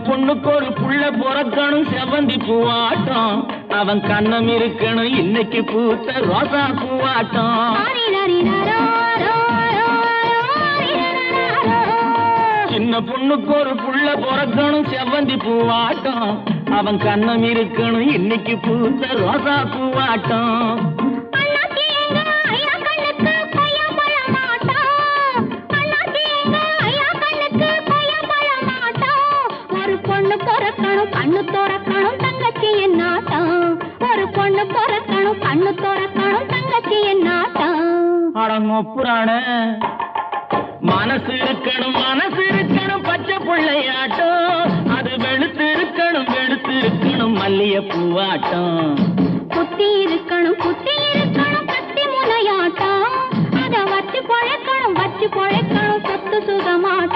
பொண்ணுக்கு ஒரு புள்ள பிறக்கணும் செவந்தி பூவாட்டம் அவன் கண்ணம் இருக்கணும் இன்னைக்கு பூத்த ரோசா பூவாட்டம் சின்ன பொண்ணுக்கு ஒரு புள்ள பிறக்கணும் செவந்தி பூவாட்டம் அவன் கண்ணம் இருக்கணும் இன்னைக்கு பூத்த ரோசா பூவாட்டம் கண்ணு தோறக்கணும் தங்கச்சி என்னாட்டம் ஒரு பொண்ணு பிறக்கணும் கண்ணு தோறக்கணும் தங்கச்சி என்னாட்டம் அடங்கொப்புறான மனசு இருக்கணும் பச்சை பிள்ளையாட்டம் அது வெளுத்து இருக்கணும் மல்லிய பூவாட்டம் குத்தி இருக்கணும் கத்தி முனையாட்டம் அத வச்சு பொழைக்கணும் சொத்து சுகமாட்டம்